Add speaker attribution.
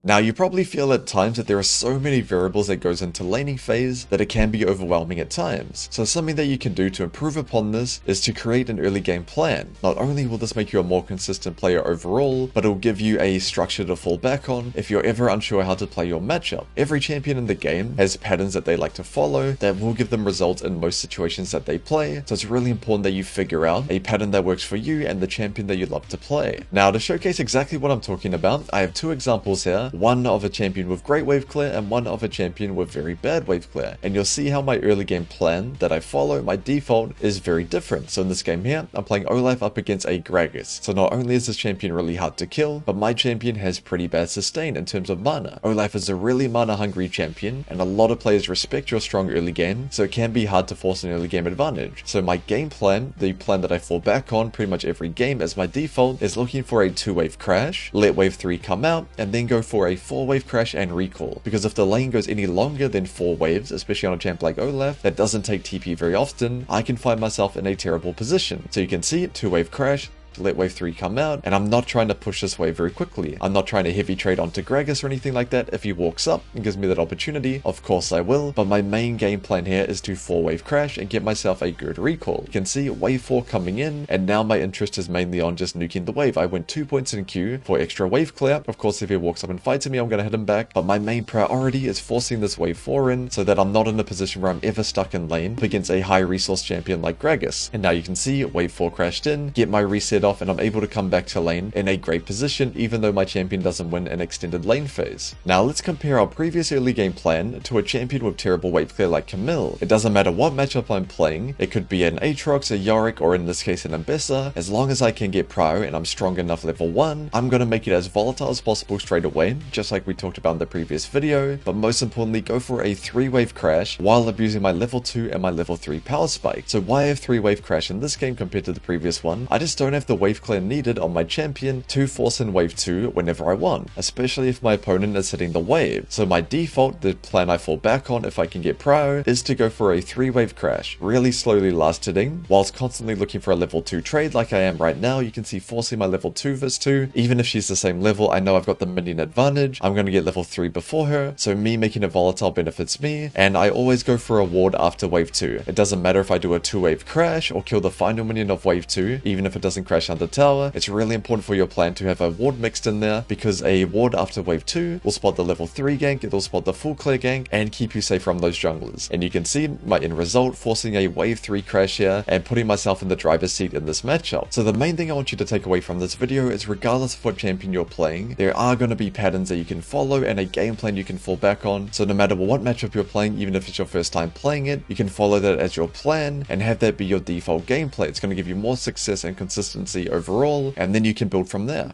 Speaker 1: Now, you probably feel at times that there are so many variables that goes into laning phase that it can be overwhelming at times. So something that you can do to improve upon this is to create an early game plan. Not only will this make you a more consistent player overall, but it will give you a structure to fall back on if you're ever unsure how to play your matchup. Every champion in the game has patterns that they like to follow that will give them results in most situations that they play, so it's really important that you figure out a pattern that works for you and the champion that you love to play. Now, to showcase exactly what I'm talking about, I have two examples here. One of a champion with great wave clear and one of a champion with very bad wave clear. And you'll see how my early game plan that I follow, my default, is very different. So in this game here, I'm playing Olaf up against a Gragas. So not only is this champion really hard to kill, but my champion has pretty bad sustain in terms of mana. Olaf is a really mana hungry champion, and a lot of players respect your strong early game, so it can be hard to force an early game advantage. So my game plan, the plan that I fall back on pretty much every game as my default, is looking for a 2-wave crash, let wave 3 come out, and then go for a 4-wave crash and recall, because if the lane goes any longer than 4 waves, especially on a champ like Olaf that doesn't take TP very often, I can find myself in a terrible position. So you can see 2-wave crash, let wave 3 come out, and I'm not trying to push this wave very quickly. I'm not trying to heavy trade onto Gragas or anything like that. If he walks up and gives me that opportunity, of course I will, but my main game plan here is to 4-wave crash and get myself a good recall. You can see wave 4 coming in, and now my interest is mainly on just nuking the wave. I went 2 points in queue for extra wave clear. Of course, if he walks up and fights me, I'm going to hit him back, but my main priority is forcing this wave 4 in so that I'm not in a position where I'm ever stuck in lane against a high resource champion like Gragas. And now you can see wave 4 crashed in, get my reset off, and I'm able to come back to lane in a great position even though my champion doesn't win an extended lane phase. Now let's compare our previous early game plan to a champion with terrible wave clear like Camille. It doesn't matter what matchup I'm playing, it could be an Aatrox, a Yorick, or in this case an Ambessa. As long as I can get prio and I'm strong enough level 1, I'm going to make it as volatile as possible straight away, just like we talked about in the previous video, but most importantly go for a 3-wave crash while abusing my level 2 and my level 3 power spike. So why have 3-wave crash in this game compared to the previous one? I just don't have the wave clear needed on my champion to force in wave 2 whenever I want, especially if my opponent is hitting the wave. So my default, the plan I fall back on if I can get prio, is to go for a 3-wave crash, really slowly last hitting, whilst constantly looking for a level 2 trade like I am right now. You can see forcing my level 2 vs 2, even if she's the same level, I know I've got the minion advantage, I'm going to get level 3 before her, so me making it volatile benefits me, and I always go for a ward after wave 2. It doesn't matter if I do a 2-wave crash or kill the final minion of wave 2, even if it doesn't crash under tower. It's really important for your plan to have a ward mixed in there, because a ward after wave 2 will spot the level 3 gank, it will spot the full clear gank, and keep you safe from those junglers. And you can see my end result, forcing a wave 3 crash here, and putting myself in the driver's seat in this matchup. So the main thing I want you to take away from this video is regardless of what champion you're playing, there are going to be patterns that you can follow and a game plan you can fall back on. So no matter what matchup you're playing, even if it's your first time playing it, you can follow that as your plan and have that be your default gameplay. It's going to give you more success and consistency overall, and then you can build from there.